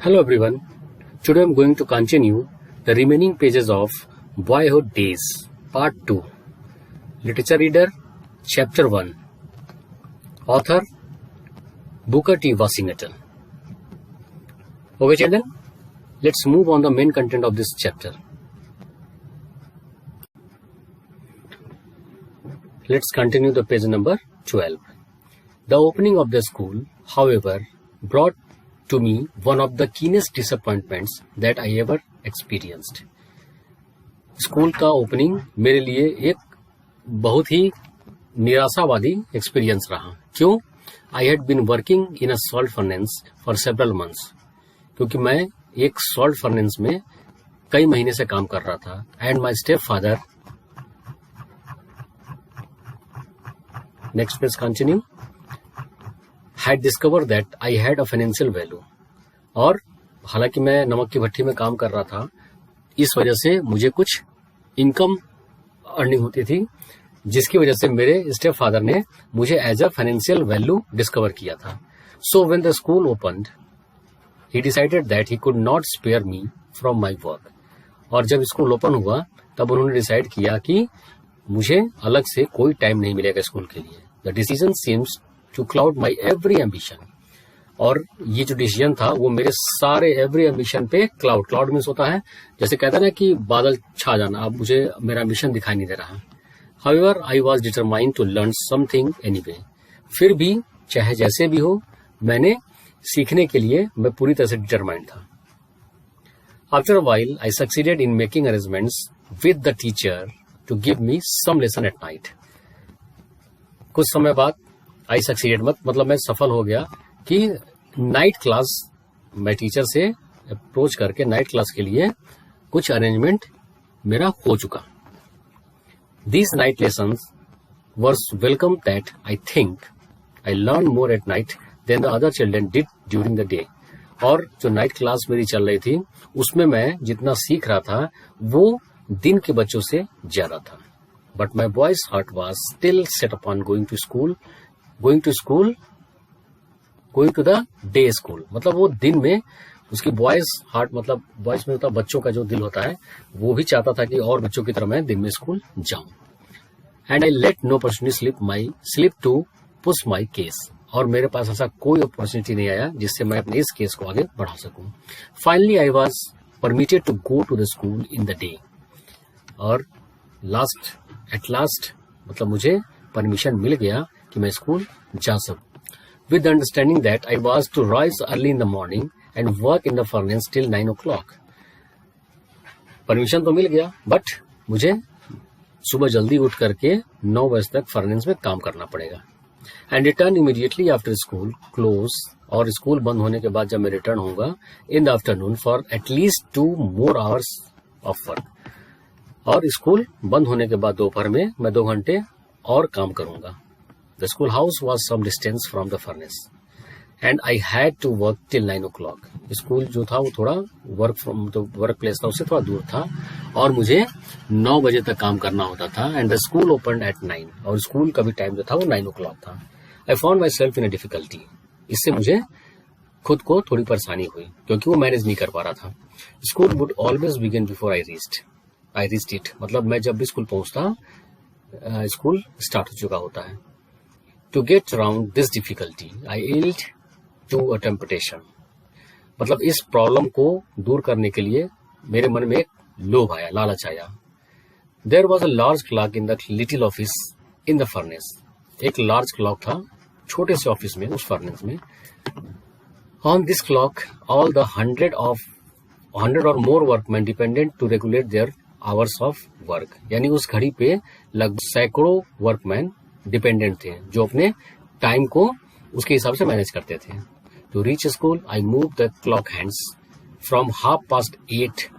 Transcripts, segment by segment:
Hello everyone. Today I'm going to continue the remaining pages of Boyhood Days, Part 2. Literature Reader, Chapter 1. Author, Booker T. Washington. Okay children, let's move on the main content of this chapter. Let's continue the page number 12. The opening of the school, however, brought to me one of the keenest disappointments that I ever experienced. School का opening मेरे लिए एक बहुत ही निराशावादी experience रहा। क्यों? I had been working in a salt furnace for several months, क्योंकि मैं एक सॉल्ट फर्नेस में कई महीने से काम कर रहा था। And my step father, next page continue, had discovered that I had a financial value। और हालांकि मैं नमक की भट्टी में काम कर रहा था, इस वजह से मुझे कुछ इनकम अर्निंग होती थी, जिसकी वजह से मेरे स्टेप फादर ने मुझे as a financial value discover किया था। So when the school opened he decided that he could not spare me from my work. और जब स्कूल ओपन हुआ तब उन्होंने डिसाइड किया कि मुझे अलग से कोई टाइम नहीं मिलेगा स्कूल के लिए। The decision seems to cloud my every ambition. और ये जो डिसीजन था वो मेरे सारे एवरी एम्बिशन पे क्लाउड मीन्स होता है, जैसे कहता है ना कि बादल छा जाना, अब मुझे मेरा एम्बिशन दिखाई नहीं दे रहा। However I was determined to learn something anyway. फिर भी चाहे जैसे भी हो, मैंने सीखने के लिए मैं पूरी तरह से डिटरमाइंड था। After a while I succeeded in making arrangements with the teacher to give me some lesson at night. कुछ समय बाद आई सक्सीडेड मतलब मैं सफल हो गया कि नाइट क्लास, मैं टीचर से अप्रोच करके नाइट क्लास के लिए कुछ अरेंजमेंट मेरा हो चुका। These night lessons were welcome that I think I learn more at night than the other children did during the day. और जो नाइट क्लास मेरी चल रही थी उसमें मैं जितना सीख रहा था वो दिन के बच्चों से ज्यादा था। But my boys heart was still set upon going to the day school. मतलब वो दिन में उसकी बॉयज हार्ट, मतलब बॉयज में होता बच्चों का जो दिल होता है, वो भी चाहता था कि और बच्चों की तरह मैं दिन में स्कूल जाऊं। And I let no opportunity slip to push my case. और मेरे पास ऐसा कोई अपॉर्चुनिटी नहीं आया जिससे मैं अपने इस केस को आगे बढ़ा सकूं। Finally I was permitted to go to the school in the day. और एट लास्ट मतलब मुझे परमिशन मिल गया कि मैं स्कूल जा सकूं। With the understanding that I was to rise early in the morning and work in the furnace till 9 o'clock। Permission तो मिल गया, बट मुझे सुबह जल्दी उठ करके 9 बजे तक फर्नेस में काम करना पड़ेगा। And return immediately after school close. और स्कूल बंद होने के बाद जब मैं रिटर्न होऊंगा in the afternoon for at least 2 more hours of work. और स्कूल बंद होने के बाद दोपहर में मैं 2 घंटे और काम करूंगा। The school house was some distance from the furnace and I had to work till 9 o'clock। School जो था वो थोड़ा वर्क प्लेस था उससे थोड़ा दूर था और मुझे 9 बजे तक काम करना होता था। And the school open at 9 और स्कूल का भी टाइम जो था वो 9 o'clock था। I found my self in a difficulty. इससे मुझे खुद को थोड़ी परेशानी हुई क्योंकि वो मैनेज नहीं कर पा रहा था। School would always begin before I reached it. मतलब मैं जब भी स्कूल पहुंचता स्कूल स्टार्ट हो चुका होता है। To get around this difficulty, I yielded to a temptation। मतलब इस प्रॉब्लम को दूर करने के लिए मेरे मन में एक लोभ आया, लालच आया। There was a large clock in the little office in the furnace। एक लार्ज क्लॉक था छोटे से ऑफिस में, उस फर्नेस में। On this clock, all the 100 or more workmen depended to regulate their hours of work। यानी उस घड़ी पे लगभग सैकड़ों वर्कमैन डिपेंडेंट थे जो अपने टाइम को उसके हिसाब से मैनेज करते थे। To reach school I move the clock hands from 8:30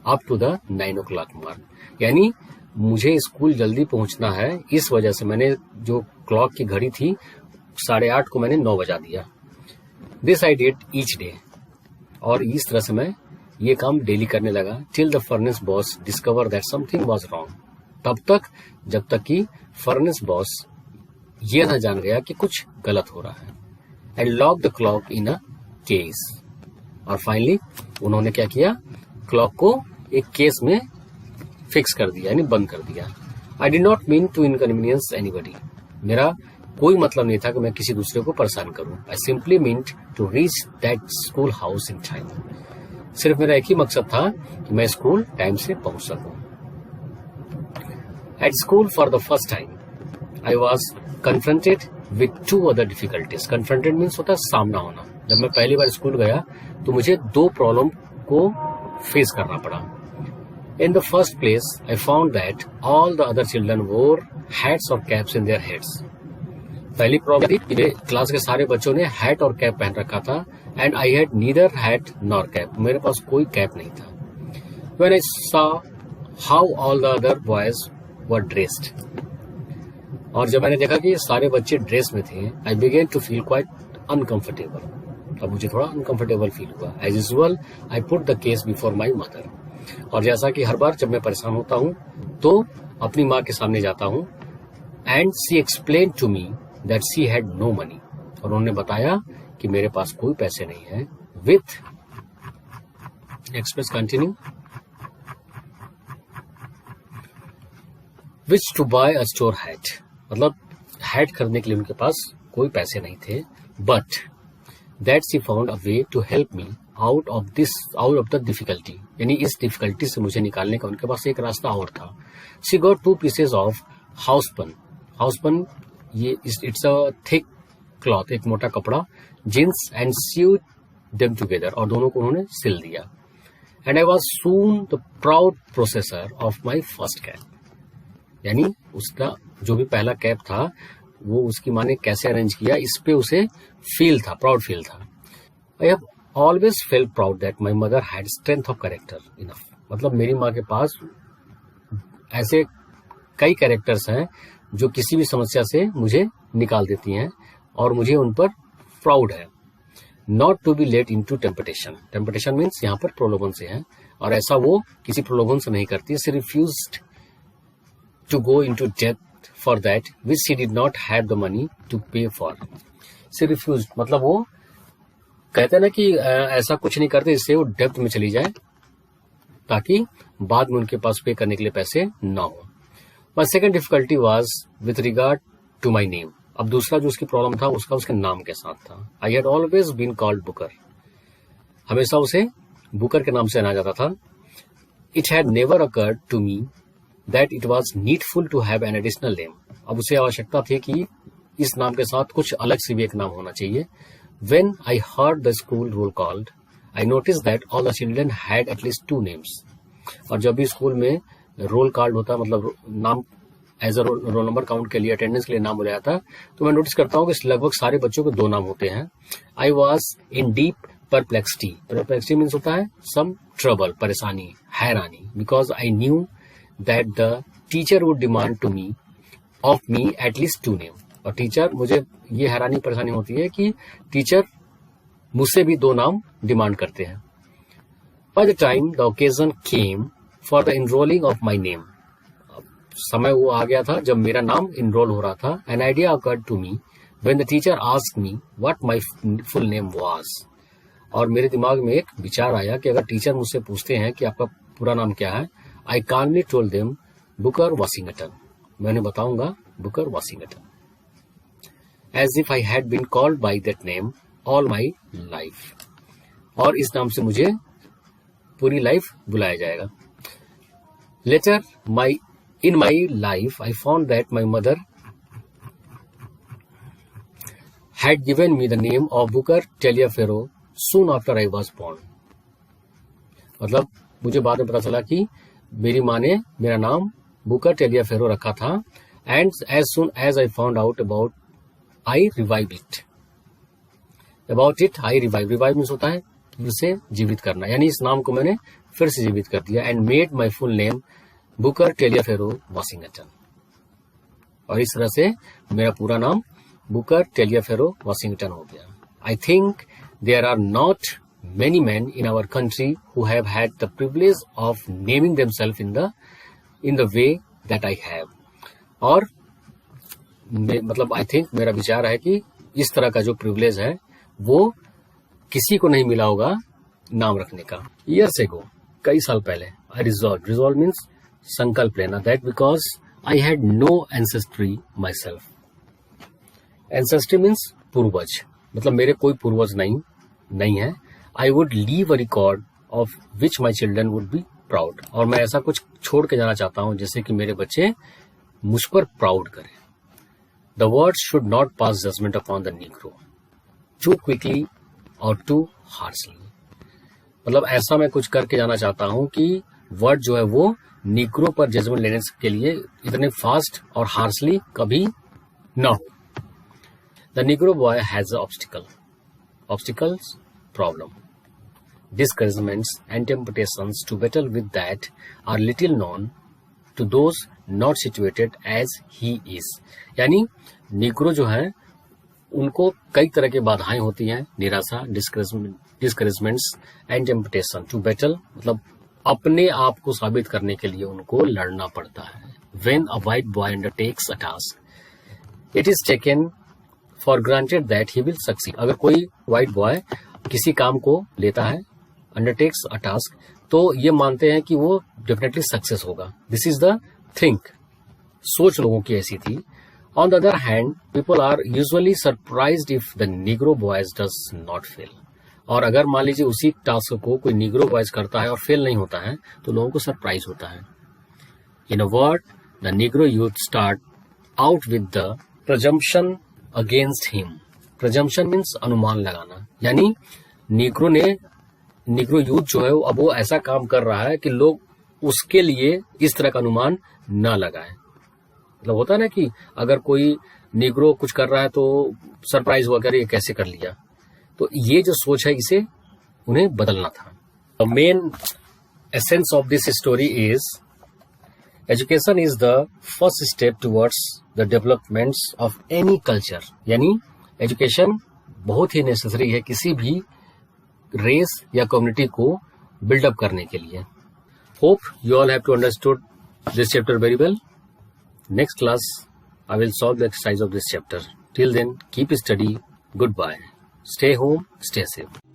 up to the 9 o'clock mark. यानी मुझे स्कूल जल्दी पहुंचना है, इस वजह से मैंने जो क्लॉक की घड़ी थी 8:30 को मैंने 9 बजा दिया। This I did each day. और इस तरह से मैं ये काम डेली करने लगा till the furnace boss discover that something was wrong. तब तक जब तक कि फर्नेस बॉस ये न जान गया कि कुछ गलत हो रहा है। And lock the clock in a case. और फाइनली उन्होंने क्या किया, क्लॉक को एक केस में फिक्स कर दिया, यानी बंद कर दिया। I did not mean to inconvenience anybody. मेरा कोई मतलब नहीं था कि मैं किसी दूसरे को परेशान करूं। I simply meant to reach that school house in time. सिर्फ मेरा एक ही मकसद था कि मैं स्कूल टाइम से पहुंच सकूं। At school for the first time I was confronted with 2 other difficulties. Confronted means होता है सामना होना। जब मैं पहली बार स्कूल गया तो मुझे 2 प्रॉब्लम को फेस करना पड़ा। In the first place, I found that all the other children wore hats or caps in their heads. पहली प्रॉब्लम थी कि क्लास के सारे बच्चों ने हैट और कैप पहन रखा था, and I had neither hat nor cap. मेरे पास कोई कैप नहीं था। When I saw how all the other boys were dressed, और जब मैंने देखा कि सारे बच्चे ड्रेस में थे, I began to feel quite uncomfortable. अब मुझे थोड़ा अनकंफर्टेबल फील हुआ। As usual, I put the case before my mother. और जैसा कि हर बार जब मैं परेशान होता हूं तो अपनी माँ के सामने जाता हूं, and she explain to me that she had no money. और उन्होंने बताया कि मेरे पास कोई पैसे नहीं है। With express continue which to buy a store hat. मतलब हैट खरीदने के लिए उनके पास कोई पैसे नहीं थे, but that she found a way to help me out of the difficulty. यानी इस डिफिकल्टी से मुझे निकालने का उनके पास एक रास्ता और था। She got 2 pieces of homespun. Homespun ये इट्स अ थिक क्लॉथ, एक मोटा कपड़ा, jeans, and sewed them together, और दोनों को उन्होंने सिल दिया। And I was soon the proud possessor of my first cap. यानी उसका जो भी पहला कैप था वो उसकी माँ ने कैसे अरेंज किया, इस पे उसे फील था, प्राउड फील था। I have always felt proud that my mother had strength of character enough. मतलब मेरी माँ के पास ऐसे कई कैरेक्टर्स हैं जो किसी भी समस्या से मुझे निकाल देती हैं, और मुझे उन पर प्राउड है। Not to be led into temptation. Temptation means यहाँ पर प्रलोभन से है, और ऐसा वो किसी प्रलोभन से नहीं करती। She refused to go into debt for that which she did not have the money to pay for. She refused मतलब वो कहते हैं ना कि ऐसा कुछ नहीं करते जिससे वो डेप्थ में चली जाए, ताकि बाद में उनके पास पे करने के लिए पैसे ना हो। My second difficulty was with regard to my name. अब दूसरा जो उसकी प्रॉब्लम था उसका उसके नाम के साथ था। I had always been called Booker. हमेशा उसे बुकर के नाम से जाना जाता था। It had never occurred to me that it was needful to have an additional name. अब उसे आवश्यकता थी कि इस नाम के साथ कुछ अलग से भी एक नाम होना चाहिए। When I heard the school roll called, I noticed that all the children had at least 2 names. और जब भी स्कूल में रोल कार्ड होता है, मतलब नाम as a roll number count के लिए, अटेंडेंस के लिए नाम बोला जाता है, तो मैं नोटिस करता हूँ कि लगभग सारे बच्चों के 2 नाम होते हैं। I was in deep perplexity. Perplexity means होता है सम ट्रबल, परेशानी, हैरानी, because I knew that the teacher would demand to me of me at least 2 name. और टीचर, मुझे ये हैरानी परेशानी होती है कि टीचर मुझसे भी 2 नाम डिमांड करते हैं। By the time the occasion came for the enrolling of my name. समय वो आ गया था जब मेरा नाम इनरोल हो रहा था। An idea occurred to me when the teacher asked me what my full name was. और मेरे दिमाग में एक विचार आया कि अगर टीचर मुझसे पूछते हैं कि आपका पूरा नाम क्या है, I calmly told them Booker Washington. मैंने बताऊंगा Booker Washington. As if I had been called by that name all my life. और इस नाम से मुझे पूरी लाइफ बुलाया जाएगा। Later, in my life, I found that my mother had given me the name of Booker Taliaferro soon after I was born. मतलब मुझे बाद में पता चला कि मेरी माँ ने मेरा नाम बुकर टेलियाफेरो रखा था। And as soon as I found out about I revived it. About it, I revived. Revive means होता है फिर से जीवित करना, यानी इस नाम को मैंने फिर से जीवित कर दिया। And made my full name Booker Taliaferro Washington. और इस तरह से मेरा पूरा नाम बुकर टेलियाफेरो वाशिंगटन हो गया। I think there are not many men in our country who have had the privilege of naming themselves in the way that I have. और मतलब आई थिंक, मेरा विचार है कि इस तरह का जो प्रिविलेज है वो किसी को नहीं मिला होगा नाम रखने का। ईयर्स एगो, कई साल पहले, आई रिजॉल्व मीन्स संकल्प लेना, that because I had no ancestry myself. Ancestry means पूर्वज, मतलब मेरे कोई पूर्वज नहीं है। I would leave a record of which my children would be proud, और मैं ऐसा कुछ छोड़ के जाना चाहता हूं जिससे कि मेरे बच्चे मुझ पर प्राउड करें। The word should not pass judgement upon the Negro too quickly or too harshly, मतलब ऐसा मैं कुछ करके जाना चाहता हूं कि वर्ड जो है वो नीग्रो पर जजमेंट लेने के लिए इतने फास्ट और हार्शली कभी ना हो। The Negro boy has obstacles problem, discouragements and temptations to battle with that are little known to those not situated as he is। यानी निग्रो जो है उनको कई तरह की बाधाएं होती हैं, निराशा, डिस्करेजमेंट्स एंड टेम्पटेशन टू बैटल, मतलब अपने आप को साबित करने के लिए उनको लड़ना पड़ता है। When a white boy undertakes a task, it is taken for granted that he will succeed। अगर कोई व्हाइट बॉय किसी काम को लेता है, अंडरटेक्स अ टास्क, तो ये मानते हैं कि वो डेफिनेटली सक्सेस होगा। दिस इज द थिंक, सोच लोगों की ऐसी थी। On the other hand, people are usually surprised if the Negro boys does not fail. और अगर मान लीजिए उसी टास्क को कोई नीग्रो बॉयज करता है और फेल नहीं होता है तो लोगों को सरप्राइज होता है। In a word, the negro youth start out with the presumption against him. Presumption means अनुमान लगाना, यानी नीग्रो यूथ जो है अब वो ऐसा काम कर रहा है कि लोग उसके लिए इस तरह का अनुमान न लगाएं। मतलब होता है ना कि अगर कोई नीग्रो कुछ कर रहा है तो सरप्राइज हुआ, कर ये कैसे कर लिया। तो ये जो सोच है इसे उन्हें बदलना था। The main essence of this story is education is the first step towards the developments of any culture. यानी एजुकेशन बहुत ही नेसेसरी है किसी भी रेस या कम्युनिटी को बिल्डअप करने के लिए। Hope you all have to understood this chapter very well. Next class I will solve the exercise of this chapter. Till then, keep study. Goodbye. Stay home, stay safe.